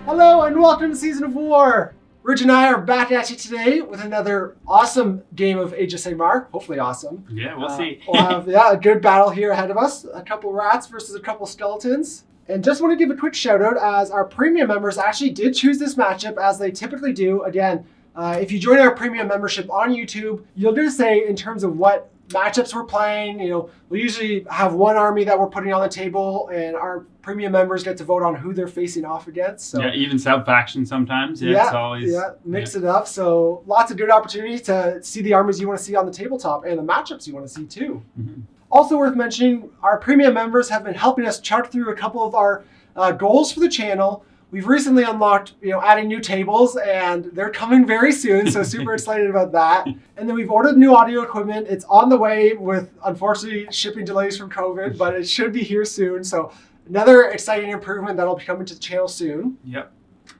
Hello and welcome to Season of War! Ridge and I are back at you today with another awesome game of Age of Sigmar. Hopefully awesome. Yeah, we'll see. We'll have a good battle here ahead of us. A couple rats versus a couple skeletons. And just want to give a quick shout out as our premium members actually did choose this matchup as they typically do. Again, if you join our premium membership on YouTube, you'll get a say in terms of what matchups we're playing. You know, we usually have one army that we're putting on the table, and our premium members get to vote on who they're facing off against. So yeah, even sub-faction sometimes. It's always mix it up. So lots of good opportunities to see the armies you want to see on the tabletop and the matchups you want to see too. Mm-hmm. Also worth mentioning, our premium members have been helping us chart through a couple of our goals for the channel. We've recently unlocked, adding new tables, and they're coming very soon, so super excited about that. And then we've ordered new audio equipment. It's on the way with, unfortunately, shipping delays from COVID, but it should be here soon. So another exciting improvement that'll be coming to the channel soon. Yep.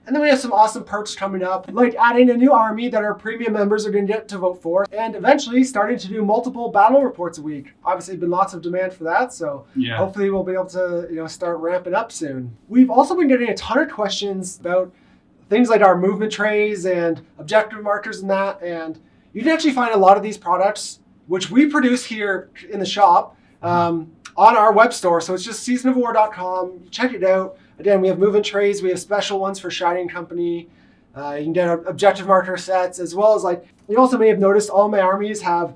And then we have some awesome perks coming up, like adding a new army that our premium members are going to get to vote for, and eventually starting to do multiple battle reports a week. Obviously, been lots of demand for that, so hopefully we'll be able to start ramping up soon. We've also been getting a ton of questions about things like our movement trays and objective markers and that, and you can actually find a lot of these products, which we produce here in the shop, on our web store. So it's just seasonofwar.com. Check it out. Again, we have movement trays. We have special ones for Shining Company. You can get objective marker sets, as well as you also may have noticed all my armies have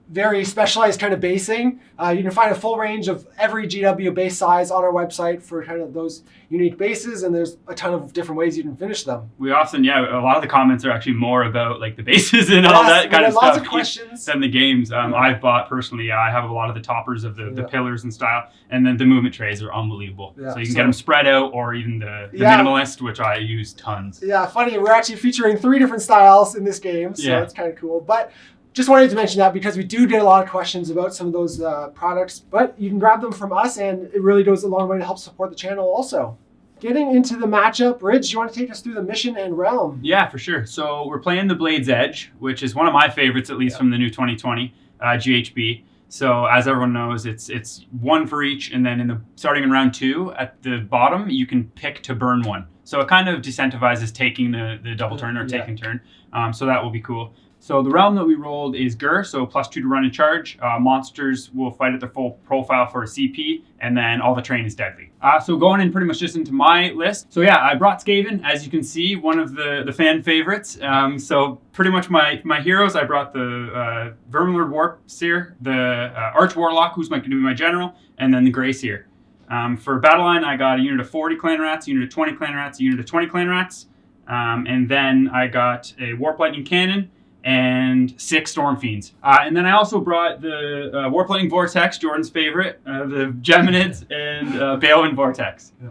very specialized kind of basing. You can find a full range of every GW base size on our website for kind of those unique bases, and there's a ton of different ways you can finish them. We often, a lot of the comments are actually more about the bases and all that kind of stuff. Lots of questions. Than the games. I've bought personally, I have a lot of the toppers of the pillars and style, and then the movement trays are unbelievable. So you can get them spread out, or even the minimalist, which I use tons. Yeah, funny, we're actually featuring 3 different styles in this game, so it's kind of cool. But just wanted to mention that because we do get a lot of questions about some of those products, but you can grab them from us, and it really goes a long way to help support the channel also. Getting into the matchup, Ridge, you want to take us through the mission and realm? Yeah, for sure. So we're playing the Blade's Edge, which is one of my favorites, at least from the new 2020 GHB. So as everyone knows, it's 1 for each, and then starting in round 2, at the bottom, you can pick to burn 1. So it kind of decentivizes taking the double turn or taking turn. So that will be cool. So the realm that we rolled is Ghur, so +2 to run and charge. Monsters will fight at their full profile for a CP, and then all the terrain is deadly. So going in pretty much just into my list. So I brought Skaven, as you can see, one of the fan favorites. So pretty much my heroes, I brought the Vermilord Warp Seer, the Arch Warlock, who's going to be my general, and then the Grey Seer. For Battleline, I got a unit of 40 clan rats, a unit of 20 clan rats, a unit of 20 clan rats, and then I got a Warp Lightning Cannon, and 6 Storm Fiends. And then I also brought the Warp Lightning Vortex, Jordan's favorite, the Geminids, and Balewind Vortex. Yeah.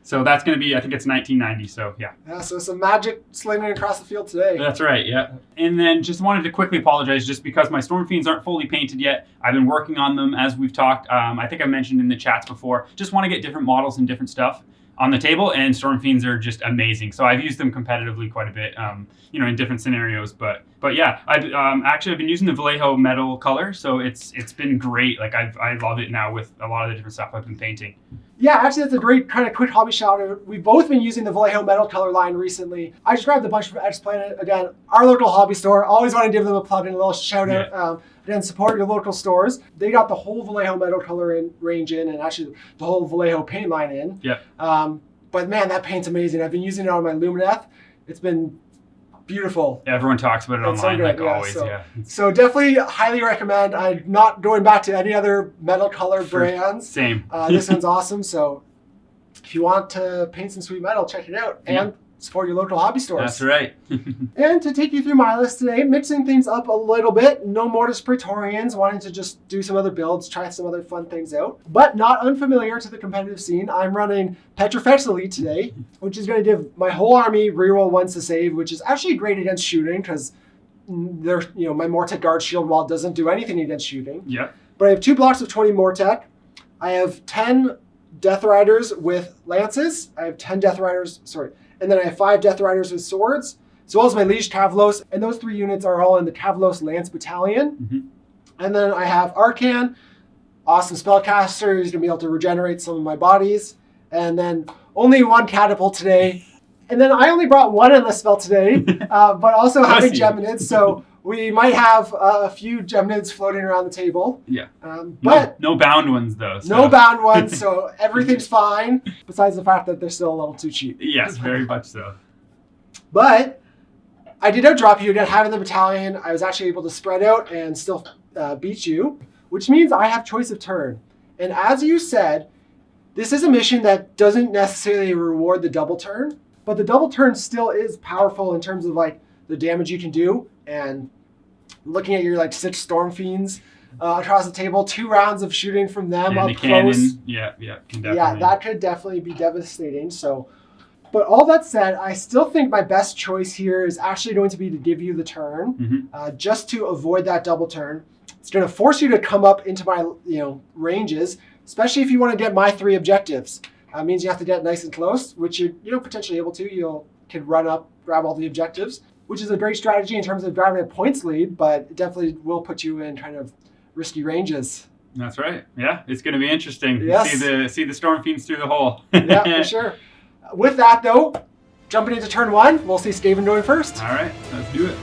So that's going to be, I think it's 1990, so yeah. Yeah, so some magic slinging across the field today. That's right, yeah. And then just wanted to quickly apologize just because my Storm Fiends aren't fully painted yet. I've been working on them as we've talked. I think I mentioned in the chats before. Just want to get different models and different stuff on the table, and Storm Fiends are just amazing. So I've used them competitively quite a bit, in different scenarios. But yeah, I've been using the Vallejo metal color, so it's been great. I love it now with a lot of the different stuff I've been painting. Yeah, actually, that's a great kind of quick hobby shout out. We've both been using the Vallejo metal color line recently. I just grabbed a bunch from X-Planet. Again, our local hobby store. Always want to give them a plug and a little shout out. Again, support your local stores. They got the whole Vallejo metal color range in, and actually the whole Vallejo paint line in. Yeah. But man, that paint's amazing. I've been using it on my Lumineth. It's been beautiful. Everyone talks about it online, always. So definitely highly recommend. I'm not going back to any other metal color brands. Same. This one's awesome. So if you want to paint some sweet metal, check it out. And support your local hobby stores. That's right. And to take you through my list today, mixing things up a little bit. No Mortis Praetorians, wanting to just do some other builds, try some other fun things out. But not unfamiliar to the competitive scene, I'm running Petrifex Elite today, which is going to give my whole army reroll 1s to save, which is actually great against shooting because my Mortec Guard Shield Wall doesn't do anything against shooting. Yeah. But I have 2 blocks of 20 Mortec. I have 10 Death Riders with lances. I have 10 Death Riders, and then I have 5 Death Riders with swords, as well as my Liege Cavalos, and those 3 units are all in the Cavalos Lance Battalion. Mm-hmm. And then I have Arcan, awesome spellcaster, he's going to be able to regenerate some of my bodies. And then only 1 catapult today, And then I only brought one endless spell today, but also having Geminids, so we might have a few Geminids floating around the table. Yeah. But no bound ones, though. So. No bound ones, so everything's fine, besides the fact that they're still a little too cheap. Yes, very much so. But I did outdrop you again, having the battalion. I was actually able to spread out and still beat you, which means I have choice of turn. And as you said, this is a mission that doesn't necessarily reward the double turn, but the double turn still is powerful in terms of like the damage you can do. And looking at your like 6 Storm Fiends across the table, 2 rounds of shooting from them up close. Yeah, that could definitely be devastating. So, but all that said, I still think my best choice here is actually going to be to give you the turn, just to avoid that double turn. It's going to force you to come up into my ranges, especially if you want to get my 3 objectives. Means you have to get nice and close, which you're potentially able to. You can run up, grab all the objectives, which is a great strategy in terms of driving a points lead, but it definitely will put you in kind of risky ranges. That's right. Yeah, it's going to be interesting. Yes. See the Storm Fiends through the hole. Yeah, for sure. With that, though, jumping into turn 1, we'll see Skaven going first. All right, let's do it.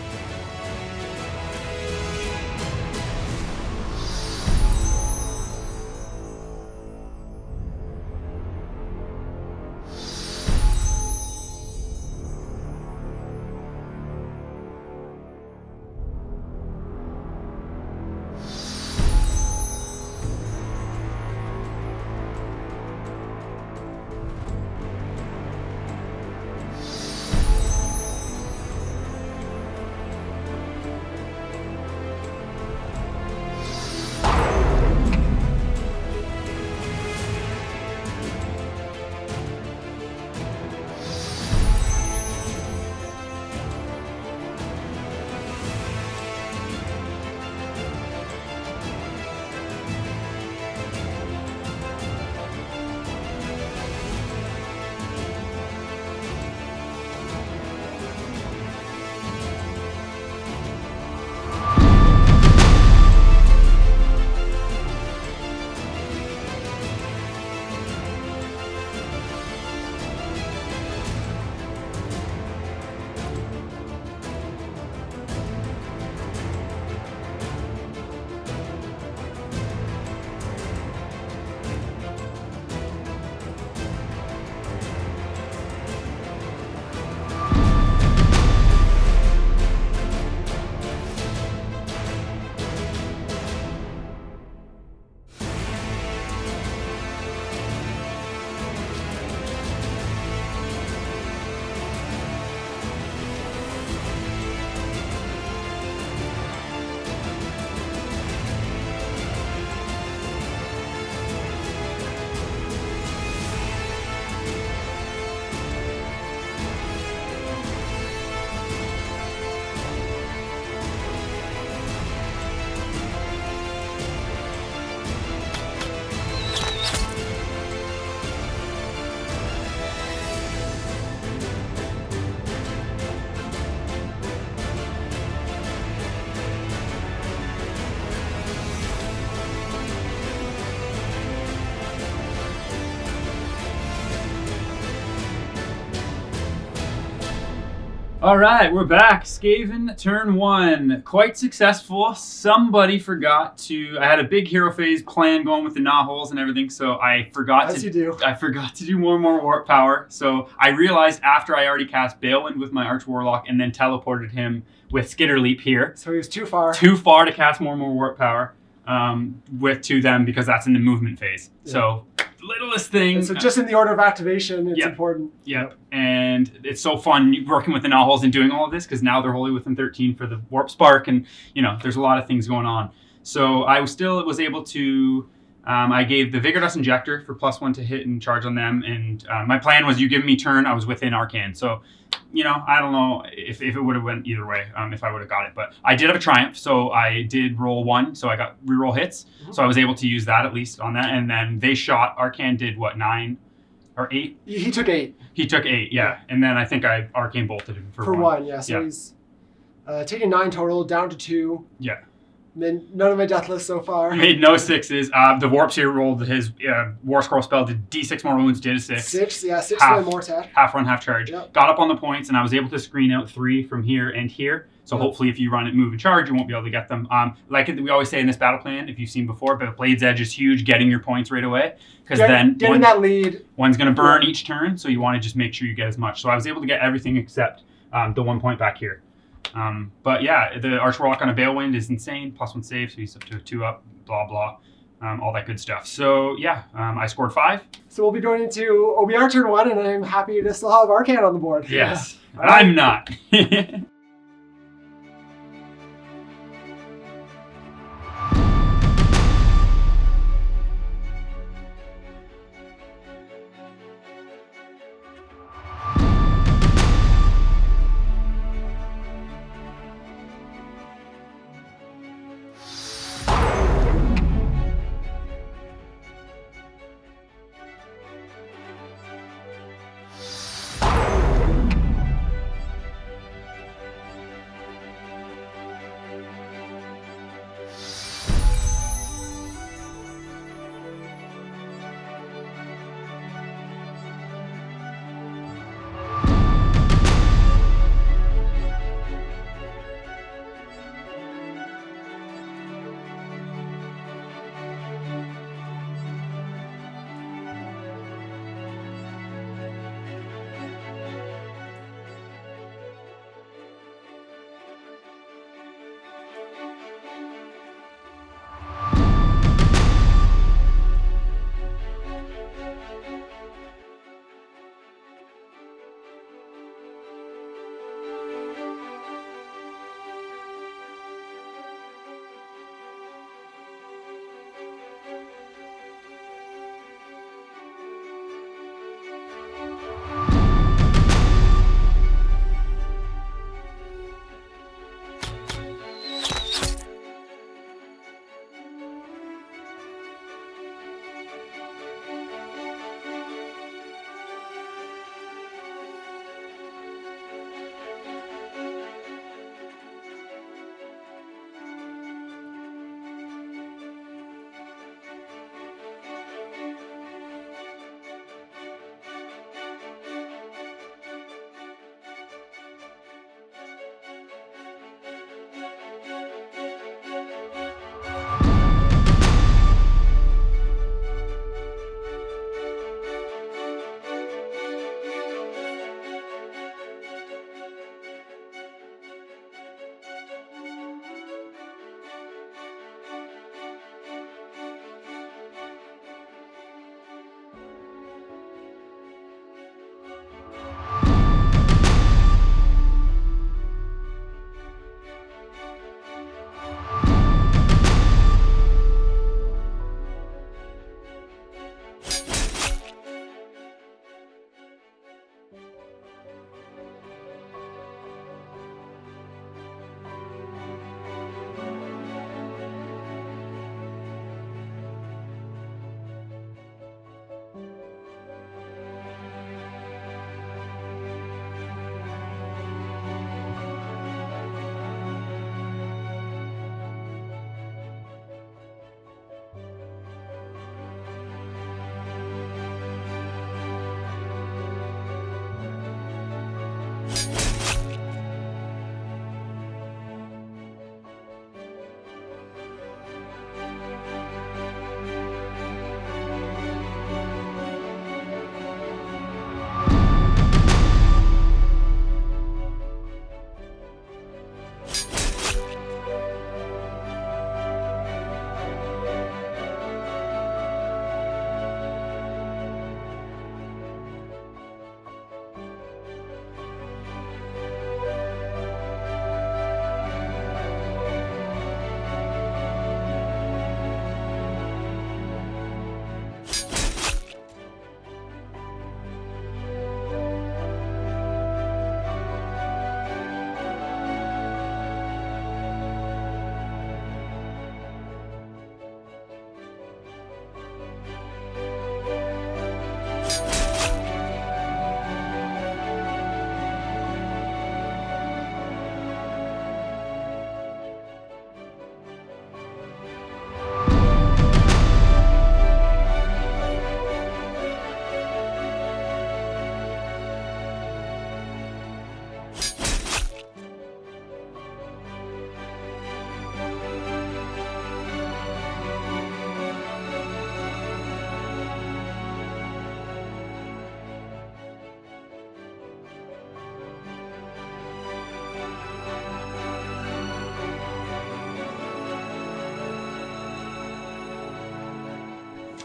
All right, we're back. Skaven, turn 1. Quite successful. Somebody forgot to... I had a big hero phase plan going with the knot-holes and everything, so I forgot I forgot to do more warp power. So I realized after I already cast Balewind with my Arch Warlock and then teleported him with Skitter Leap here. So he was too far. Too far to cast more warp power to them because that's in the movement phase. Yeah. So... littlest thing. And so just in the order of activation, it's important. Yep. And it's so fun working with the knot-holes and doing all of this because now they're wholly within 13 for the warp spark, and there's a lot of things going on. So I still was able to. I gave the Vigor Dust Injector for +1 to hit and charge on them, and my plan was you give me turn, I was within Arcane. So, I don't know if it would have went either way, if I would have got it. But I did have a Triumph, so I did roll 1, so I got reroll hits. Mm-hmm. So I was able to use that at least on that. And then they shot, Arcane did what, 9 or 8? He took 8. He took 8, yeah. And then I think I Arcane bolted him for 1. For 1, yeah. So he's taking 9 total, down to 2. Yeah. None of my death lists so far. Made no 6s. The Warps here rolled his War Scroll spell, did D6 more wounds, did a 6. 6, yeah, 6 for more attack. Half run, half charge. Yep. Got up on the points, and I was able to screen out 3 from here and here. So hopefully if you run it, move, and charge, you won't be able to get them. Like we always say in this battle plan, if you've seen before, but Blade's Edge is huge, getting your points right away. Because then getting that lead. One's going to burn each turn, so you want to just make sure you get as much. So I was able to get everything except the 1 point back here. But yeah, the Arch Warlock on a Balewind is insane. +1 save, so he's up to a 2-up, blah, blah. All that good stuff. So yeah, I scored 5. So we'll be going into OBR turn 1, and I'm happy to still have Arcan on the board. Yes, I'm not.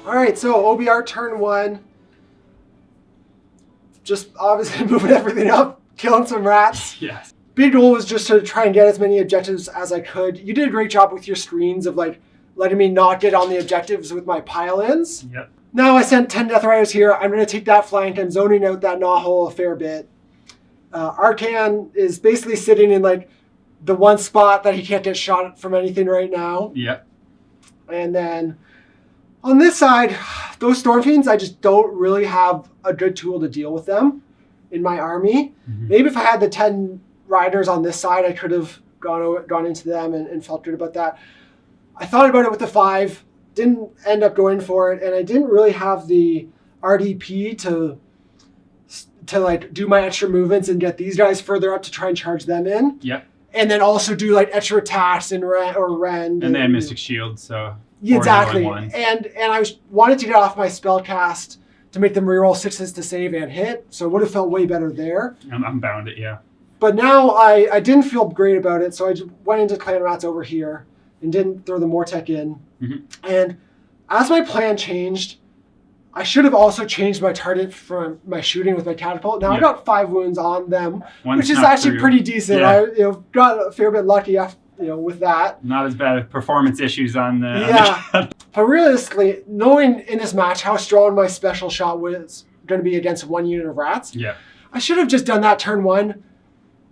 All right, so OBR turn 1. Just obviously moving everything up, killing some rats. Yes. Big goal was just to try and get as many objectives as I could. You did a great job with your screens of like letting me not get on the objectives with my pile-ins. Yep. Now I sent 10 Death Riders here. I'm going to take that flank. I'm zoning out that Gnawhole a fair bit. Arcan is basically sitting in like the one spot that he can't get shot from anything right now. Yep. And then on this side, those Storm Fiends, I just don't really have a good tool to deal with them in my army. Mm-hmm. Maybe if I had the 10 riders on this side, I could have gone into them and felt good about that. I thought about it with the 5, didn't end up going for it, and I didn't really have the RDP to like do my extra movements and get these guys further up to try and charge them in. Yep. And then also do like extra attacks and rend. And they had Mystic Shield, so yeah, exactly. And I wanted to get off my spell cast to make them reroll 6s to save and hit, so it would have felt way better there. I'm bound it, yeah. But now I didn't feel great about it, so I just went into Clan Rats over here and didn't throw the Mortec in. Mm-hmm. And as my plan changed, I should have also changed my target from my shooting with my catapult. Now I got 5 wounds on them, which is actually pretty decent. Yeah. I got a fair bit lucky with that. Not as bad as performance issues on the... Yeah. But realistically, knowing in this match how strong my special shot was going to be against 1 unit of rats, yeah, I should have just done that turn 1.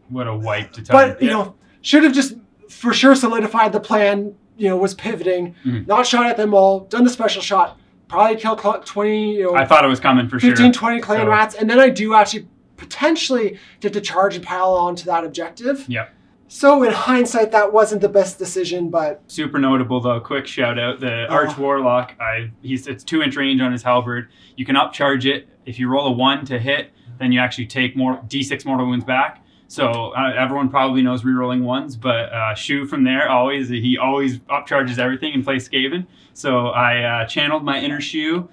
What a wipe to tell. But, should have just for sure solidified the plan, was pivoting, not shot at them all, done the special shot, probably kill 20, I thought it was coming for 15, sure. 20 clan rats, and then I do actually potentially get to charge and pile onto that objective. Yep. So in hindsight, that wasn't the best decision, but... Super notable, though. Quick shout out. The Arch Warlock, it's 2-inch range on his halberd. You can upcharge it. If you roll a 1 to hit, then you actually take more D6 mortal wounds back. So everyone probably knows rerolling 1s, but Shu from there, he always upcharges everything and plays Skaven. So I channeled my inner Shu,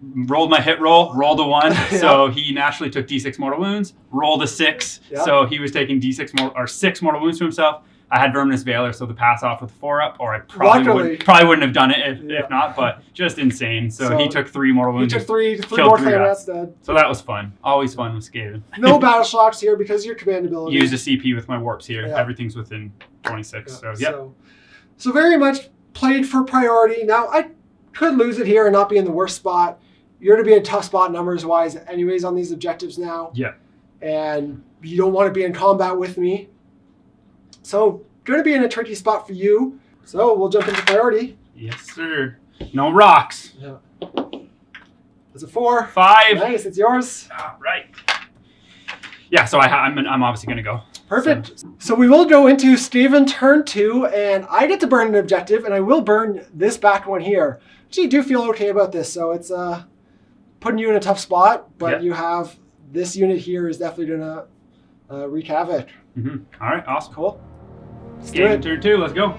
rolled my hit roll, rolled a 1. Yeah. So he naturally took D6 mortal wounds, rolled a 6. Yeah. So he was taking 6 mortal wounds to himself. I had Verminous Veiler, so the pass off with 4-up, or I probably wouldn't have done it if not, but just insane. So he took 3 mortal wounds. He took 3 more clan rats dead. So that was fun. Always fun with Skaven. No battle shocks here because of your command ability. Use a CP with my warps here. Yeah. Everything's within 26. So very much played for priority. Now I could lose it here and not be in the worst spot. You're going to be in a tough spot numbers-wise anyways on these objectives now. Yeah. And you don't want to be in combat with me. So, going to be in a tricky spot for you. So, we'll jump into priority. Yes, sir. No rocks. Yeah. That's a 4. 5. Nice, it's yours. All right. Yeah, so I'm obviously going to go. Perfect. So, we will go into Skaven turn 2, and I get to burn an objective, and I will burn this back one here. Actually, I do feel okay about this, so it's putting you in a tough spot, but you have this unit here is definitely going to wreak havoc. Mm-hmm. All right, awesome. Cool. Skaven turn 2, let's go.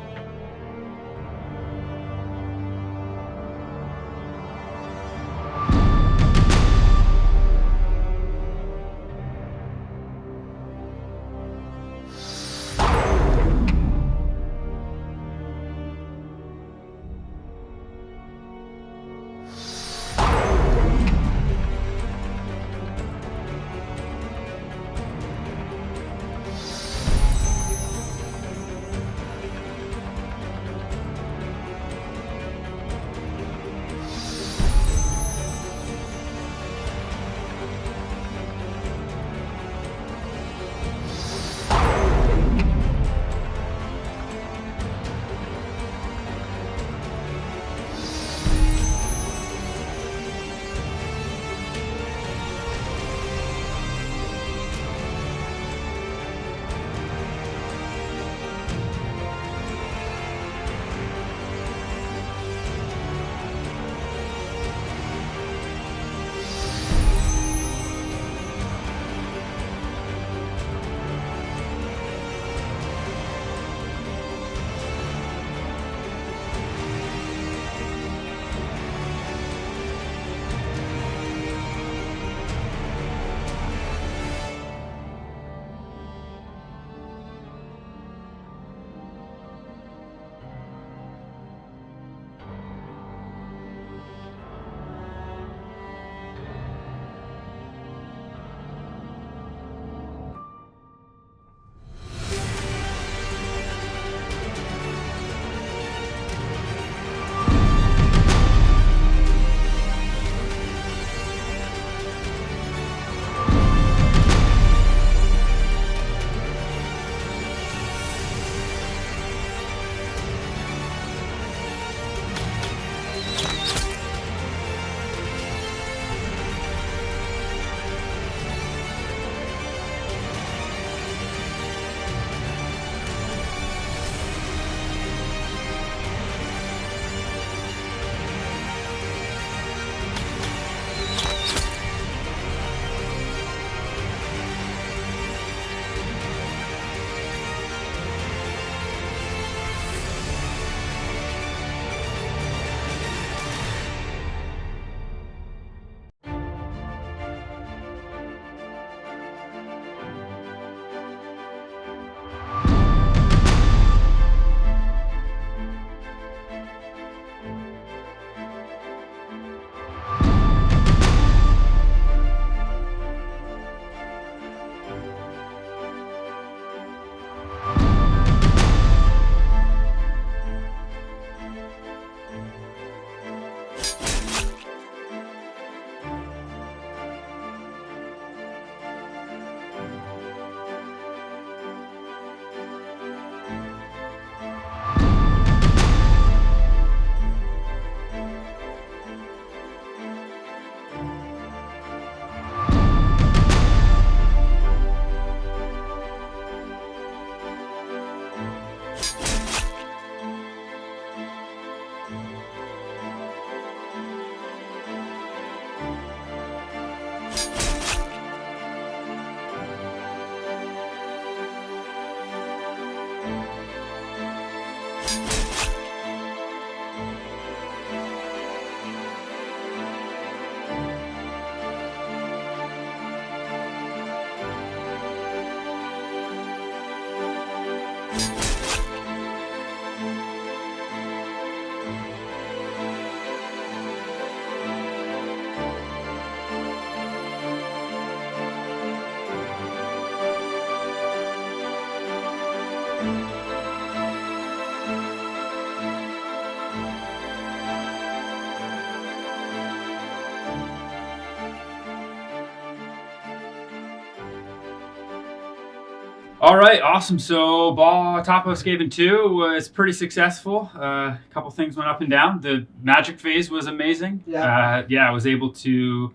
All right, awesome. So, top of Skaven 2 was pretty successful. A couple things went up and down. The magic phase was amazing. Yeah. I was able to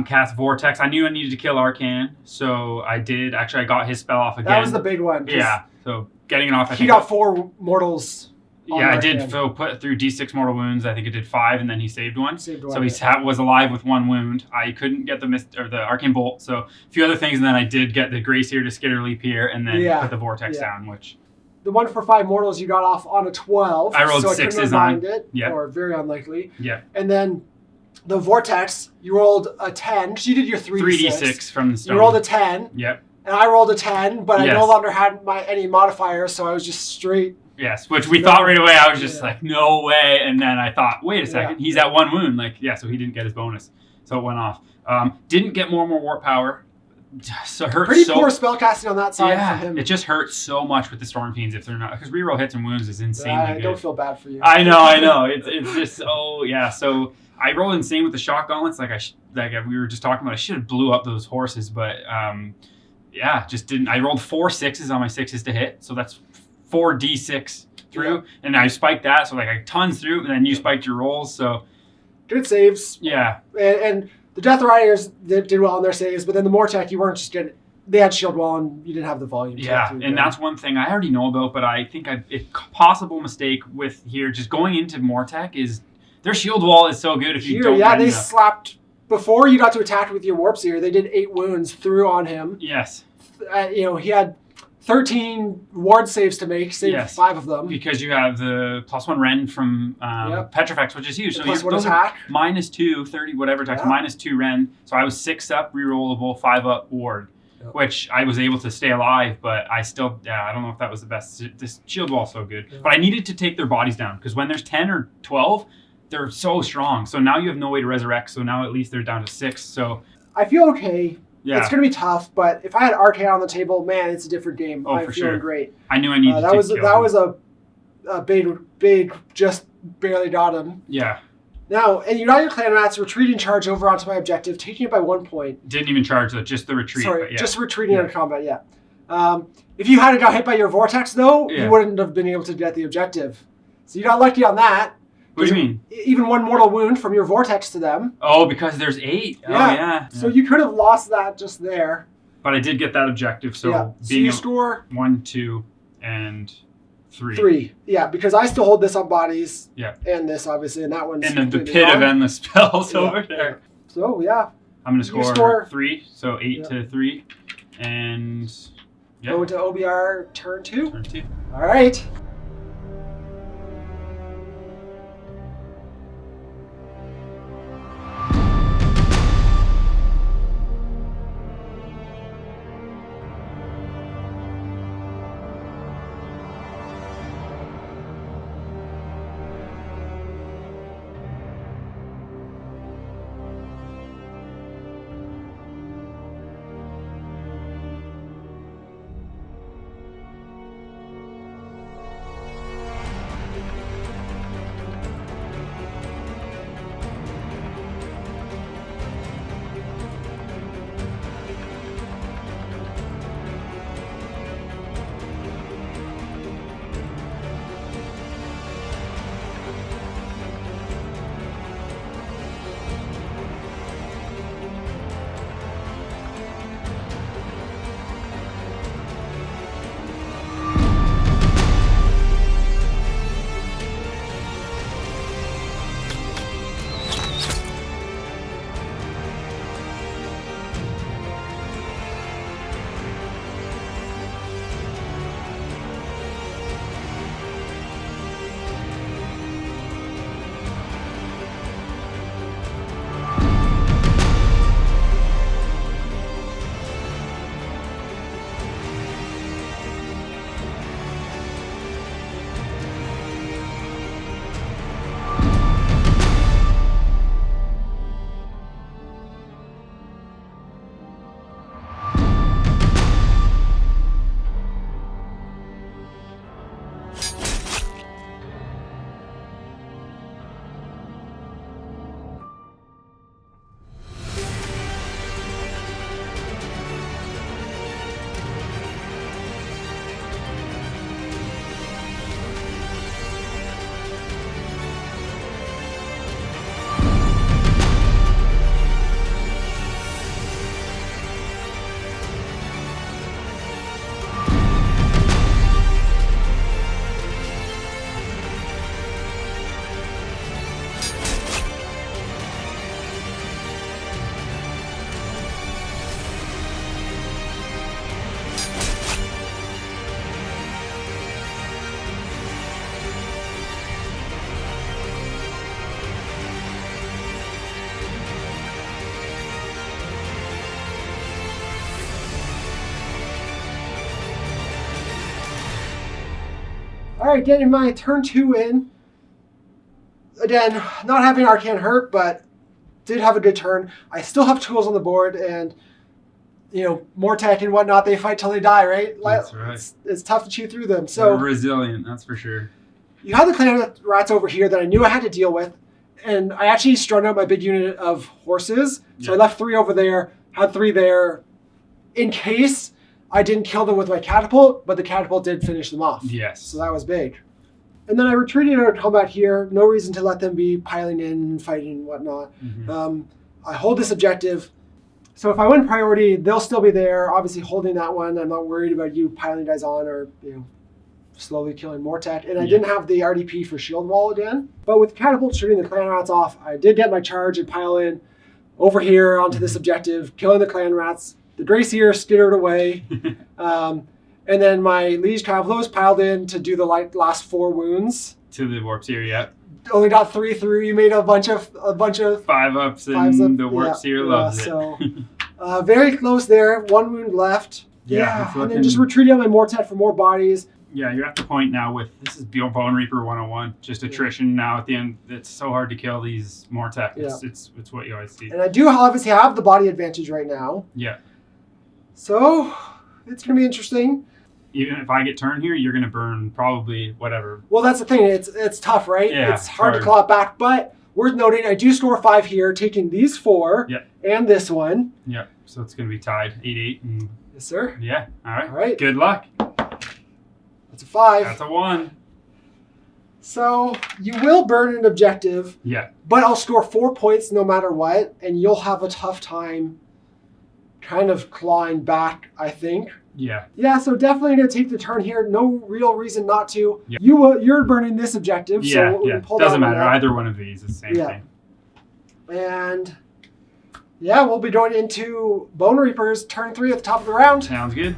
cast Vortex. I knew I needed to kill Arcane, so I did. Actually, I got his spell off again. That was the big one. Yeah, so getting it off. He got 4 mortals. Yeah, I did put through D6 mortal wounds. I think it did 5, and then he saved one. So he was alive with 1 wound. I couldn't get the Arcane Bolt, so a few other things, and then I did get the Grace here to Skitter Leap here, and then put the Vortex down, which... The 1 for 5 mortals you got off on a 12. I rolled so 6s on it, or very unlikely. Yeah. And then the Vortex, you rolled a 10, because you did your 3d6 from the stone. You rolled a 10. Yep. And I rolled a 10, but I no longer had any modifiers, so I was just straight... Yes, which we thought right away. I was just like, no way. And then I thought, wait a second, he's at 1 wound. So he didn't get his bonus. So it went off. Didn't get more warp power. So it hurt Pretty poor spellcasting on that side for him. It just hurts so much with the Storm Fiends if they're not, because reroll hits and wounds is insanely good. I don't feel bad for you. I know. It's just, So I rolled insane with the shock gauntlets. We were just talking about, I should have blew up those horses, but just didn't. I rolled 4 6s on my 6s to hit. So that's 4d6 through, and I spiked that, so I tons through, and then you spiked your rolls, so... Good saves. Yeah. And the Death Riders did well on their saves, but then the Mortec, you weren't just getting... They had shield wall, and you didn't have the volume. And that's one thing I already know about, but I think a possible mistake with here, just going into Mortec, is their shield wall is so good if you don't... Yeah, they slapped... Before you got to attack with your Warp Seer, they did 8 wounds through on him. Yes. He had 13 ward saves to make, saved 5 of them. Because you have the +1 rend from Petrifex, which is huge. So +1 attack. -2, 30 whatever attacks, -2 rend. So I was 6 up, rerollable, 5 up ward, which I was able to stay alive, but I still, I don't know if that was the best. This shield wall's so good. But I needed to take their bodies down, because when there's 10 or 12, they're so strong. So now you have no way to resurrect, so now at least they're down to 6. So I feel okay. Yeah. It's going to be tough, but if I had Arcane on the table, man, it's a different game. Oh, I'm for feeling sure. great. I knew I needed that was a big, just barely got him. Yeah. Now, and Unite Your Clan Rats retreating charge over onto my objective, taking it by 1 point. Didn't even charge, just the retreat. Sorry, just retreating out of combat, if you hadn't got hit by your Vortex, though, you wouldn't have been able to get the objective. So you got lucky on that. What do you mean? Even 1 mortal wound from your Vortex to them. Oh, because there's 8. Yeah. Oh, yeah. So you could have lost that just there. But I did get that objective, so you score 1, 2, and 3. 3. Yeah, because I still hold this on bodies. Yeah. And this, obviously, and that one's and the pit of endless spells over there. So, I'm going to score 3, so 8 to 3. And, go into OBR turn 2. Turn 2. All right. All right, getting my turn 2 in. Again, not having Arcane hurt, but did have a good turn. I still have tools on the board, and Mortek and whatnot, they fight till they die, right? That's right. It's tough to chew through them. So they're resilient, that's for sure. You have the clan rats over here that I knew I had to deal with, and I actually strung out my big unit of horses. So I left 3 over there, had 3 there, in case I didn't kill them with my catapult, but the catapult did finish them off. Yes. So that was big. And then I retreated out of combat here. No reason to let them be piling in and fighting and whatnot. Mm-hmm. I hold this objective. So if I win priority, they'll still be there, obviously holding that one. I'm not worried about you piling guys on or slowly killing Mortek. And I didn't have the RDP for shield wall again. But with catapult shooting the clan rats off, I did get my charge and pile in over here onto this objective, killing the clan rats. The Gracier skittered away. And then my Liege Travelers piled in to do the last 4 wounds. To the Warp Seer, yeah. Only got 3 through. You made a bunch of 5-ups, and the Warp Seer loves it. So very close there. 1 wound left. Yeah. And then just retreating on my Mortet for more bodies. Yeah, you're at the point now with this is Bone Reaper 101. Just attrition now at the end. It's so hard to kill these Mortek. It's what you always see. And I do obviously have the body advantage right now. Yeah. So it's gonna be interesting. Even if I get turned here, you're going to burn probably whatever. Well, that's the thing. It's tough, right? Yeah, it's hard to claw it back. But worth noting, I do score 5 here, taking these 4 and this one. Yeah, so it's going to be tied 8-8. And yes, sir. Yeah, all right. All right. Good luck. That's a 5. That's a 1. So you will burn an objective. Yeah. But I'll score 4 points no matter what, and you'll have a tough time kind of clawing back, I think. Yeah. Yeah, so definitely going to take the turn here. No real reason not to. Yep. You're burning this objective. Yeah, so we'll pull doesn't that matter. out. Either one of these is the same thing. And we'll be going into Bonereapers turn 3 at the top of the round. Sounds good.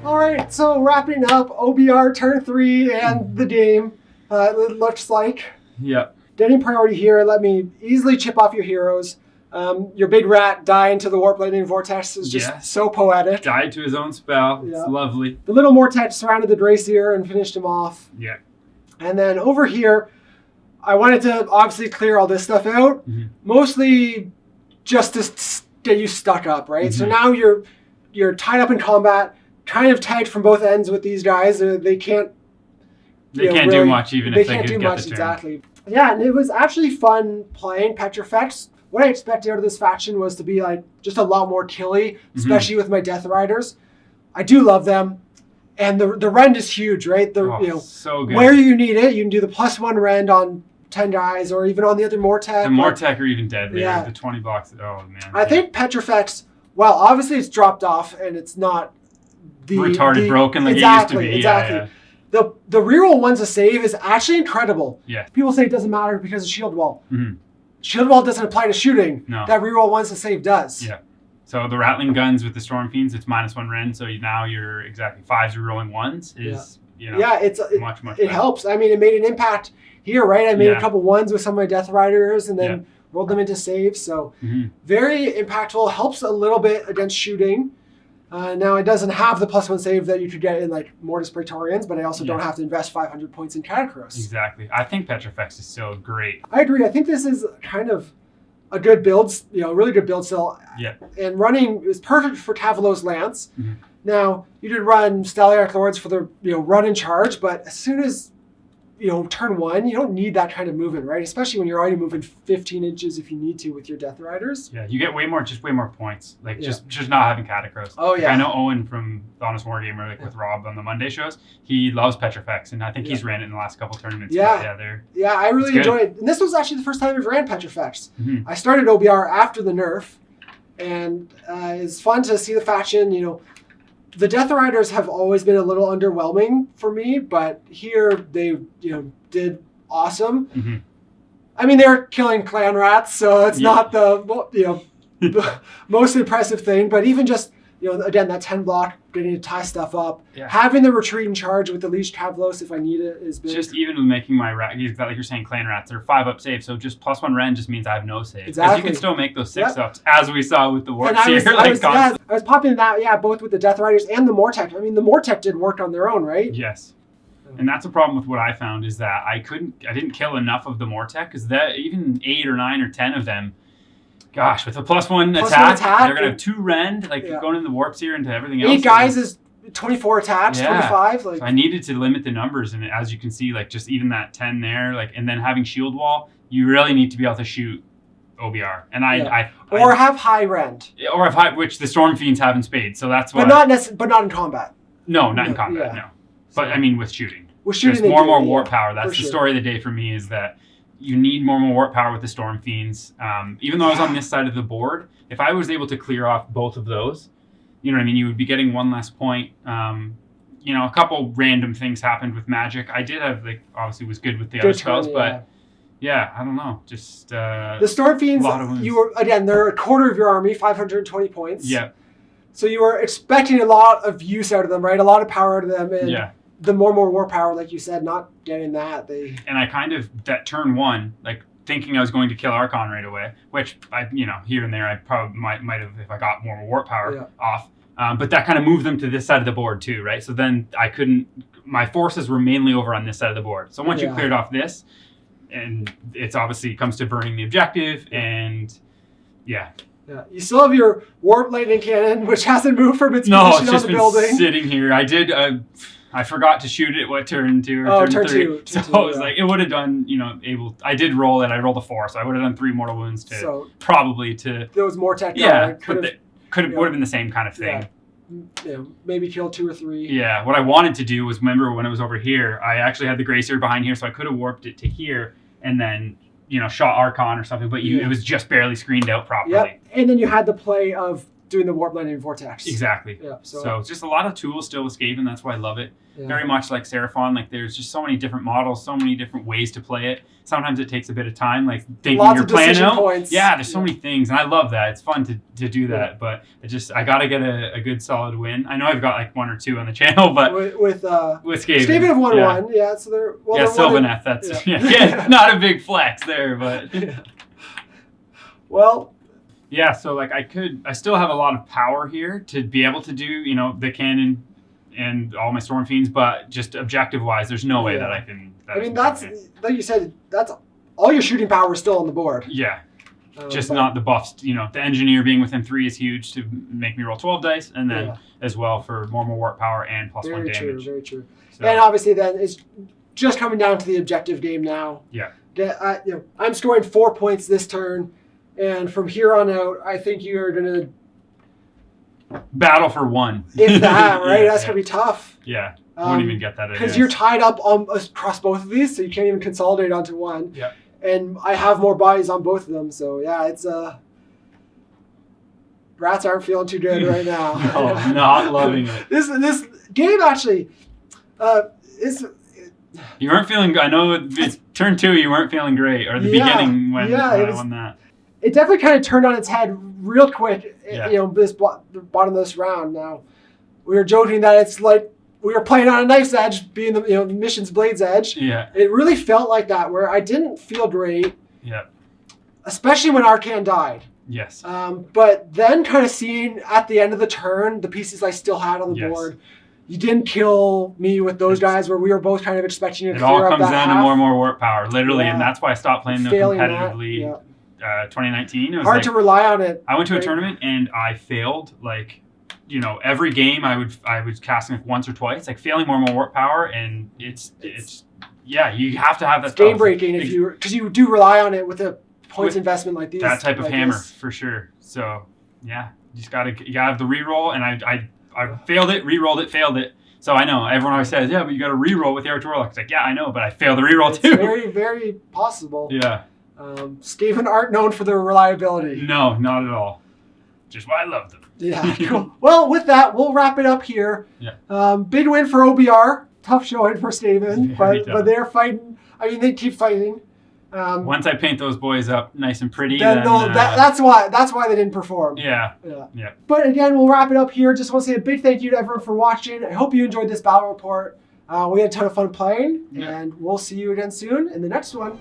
All right, so wrapping up OBR turn 3 and the game, it looks like. Yep. Getting priority here, let me easily chip off your heroes. Your big rat dying to the Warp Lightning Vortex is just so poetic. Died to his own spell. Yeah. It's lovely. The little Mortet surrounded the Dracier and finished him off. Yeah. And then over here, I wanted to obviously clear all this stuff out, mostly just to get you stuck up, right? So now you're tied up in combat, kind of tagged from both ends with these guys. They can't. They can't do much even if they could get the turn. Exactly. Yeah, and it was actually fun playing Petrifex. What I expected out of this faction was to be like just a lot more killy, especially with my Death Riders. I do love them. And the rend is huge, right? So good. Where you need it, you can do the +1 rend on 10 guys, or even on the other Mortec. The Mortec are even deadlier. Yeah. The 20 blocks. Oh, man. I think Petrifex, well, obviously it's dropped off, and it's not the... retarded broken like it used to be. Exactly. Yeah. The reroll ones to save is actually incredible. Yeah. People say it doesn't matter because of shield wall. Mm-hmm. Shield wall doesn't apply to shooting. No. That reroll ones to save does. Yeah. So the rattling guns with the Storm Fiends, it's -1 rend. So now you're exactly 5s rerolling 1s is, much it better. helps. I mean, it made an impact here, right? I made a couple 1s with some of my Death Riders and then rolled them into saves. So very impactful. Helps a little bit against shooting. Now, it doesn't have the +1 save that you could get in like Mortis Praetorians, but I also don't have to invest 500 points in Catacross. Exactly. I think Petrifex is still great. I agree. I think this is kind of a good build, really good build still. Yeah. And running is perfect for Tavalo's Lance. Mm-hmm. Now, you could run Staliarch Lords for the run and charge, but as soon as turn 1, you don't need that kind of movement, right? Especially when you're already moving 15 inches if you need to with your Death Riders. Yeah, you get way more points. Like just not having Catacross. Oh yeah. I know Owen from The Honest Wargamer, with Rob on the Monday shows, he loves Petrifex, and I think he's ran it in the last couple tournaments. Yeah. Yeah, I really enjoyed it. And this was actually the first time I've ran Petrifex. Mm-hmm. I started OBR after the nerf, and it's fun to see the faction, The Death Riders have always been a little underwhelming for me, but here they, did awesome. Mm-hmm. I mean, they're killing clan rats, so it's not the most impressive thing. But even just, again, that 10 block, getting to tie stuff up, having the retreat and charge with the Leash Cavlos if I need it is big. Just even making my rat, like you're saying, clan rats, they're 5-up saves, so just +1 rend just means I have no save. Exactly. Because you can still make those 6-ups, as we saw with the warps I here. was popping that, both with the Death Riders and the Mortec. I mean, the Mortec did work on their own, right? Yes. And that's a problem with what I found is that I didn't kill enough of the Mortec, because that even 8 or 9 or 10 of them, gosh, with a +1 attack, they're gonna have 2 rend, going in the warps here into everything else. 8 guys is 24 attacks, 25. So I needed to limit the numbers, and as you can see, just even that 10 there, and then having shield wall, you really need to be able to shoot OBR, and or have high rend, or have high, which the Storm Fiends have in spades. So that's why. But not in combat. No, not in combat. No, but I mean with shooting. With shooting, there's more and more warp power. That's the story of the day for me. Is that you need more and more warp power with the Storm Fiends. Even though I was on this side of the board, if I was able to clear off both of those, you would be getting 1 less point. A couple random things happened with magic. I did have obviously was good with the other spells, but I don't know. Just the Storm Fiends. They're a quarter of your army, 520 points. Yeah. So you were expecting a lot of use out of them, right? A lot of power out of them, and the more war power, like you said, not getting that. And I kind of that turn 1, thinking I was going to kill Archon right away, which I, here and there I probably might have if I got more warp power off. But that kind of moved them to this side of the board too, right? So then I couldn't. My forces were mainly over on this side of the board. So once you cleared off this, and it's obviously comes to burning the objective, and Yeah, you still have your warp lightning cannon, which hasn't moved from its position on the building. Been sitting here. I did. I forgot to shoot it. What turn 2 or turn 3? So it was it would have done. I did roll it. I rolled a 4, so I would have done 3 mortal wounds to probably to. There was more tech. Would have been the same kind of thing. Maybe kill 2 or 3. Yeah, what I wanted to do was remember when it was over here, I actually had the Gracier behind here, so I could have warped it to here and then shot Archon or something, but it was just barely screened out properly. Yep. And then you had the play of doing the warp lightning vortex. Exactly. Yeah. So it's just a lot of tools still with Skaven. That's why I love it. Yeah. Very much like Seraphon. There's just so many different models, so many different ways to play it. Sometimes it takes a bit of time, thinking lots your of plan decision out. Points. Yeah, there's so many things, and I love that. It's fun to do that, but I gotta get a good solid win. I know I've got 1 or 2 on the channel, but with Skaven. Skaven have won 1. Yeah, so they're Sylvaneth. That's not a big flex there, but well. Yeah, so I still have a lot of power here to be able to do, the cannon and all my Storm Fiends, but just objective-wise, there's no way that I can. That's like you said, that's all your shooting power is still on the board. Yeah, just not the buffs. The engineer being within 3 is huge to make me roll 12 dice, and then as well for more warp power and +1 damage. Very true, very true. So. And obviously, then it's just coming down to the objective game now. Yeah. I'm scoring 4 points this turn. And from here on out, I think you're going to battle for 1. If that, right? That's going to be tough. Yeah. I wouldn't even get that. Because you're tied up across both of these, so you can't even consolidate onto 1. Yeah. and I have more bodies on both of them. So yeah, it's rats aren't feeling too good right now. No, not loving it. This game actually is. You weren't feeling. I know it's turn 2. You weren't feeling great, or the beginning when I won that. It definitely kind of turned on its head real quick. Yeah. You know, this bottom of this round. Now, we were joking that it's like we were playing on a knife's edge, being the mission's blade's edge. Yeah. It really felt like that, where I didn't feel great. Yeah. Especially when Arcan died. Yes. But then kind of seeing at the end of the turn the pieces I still had on the board. You didn't kill me with those guys where we were both kind of expecting you to clear up that half. It all comes down to more and more warp power, literally, and that's why I stopped playing them competitively. 2019. It was hard to rely on it. I went to a tournament and I failed every game I was casting once or twice, failing more and more warp power, and it's you have to have that. It's game breaking because you do rely on it with a points investment like these. That type of hammer for sure. So yeah, you gotta have the reroll, and I failed it, re-rolled it, failed it. So I know everyone always says, yeah, but you got to re-roll with the Arctic Warlock. It's like, yeah, I know, but I failed the re-roll too. It's very, very possible. Yeah. Skaven aren't known for their reliability. No, not at all. Just why I love them. Yeah, cool. Well, with that, we'll wrap it up here. Yeah. Big win for OBR. Tough showing for Skaven, but they're fighting. I mean, they keep fighting. Once I paint those boys up nice and pretty, that's why they didn't perform. Yeah. But again, we'll wrap it up here. Just want to say a big thank you to everyone for watching. I hope you enjoyed this battle report. We had a ton of fun playing, and we'll see you again soon in the next one.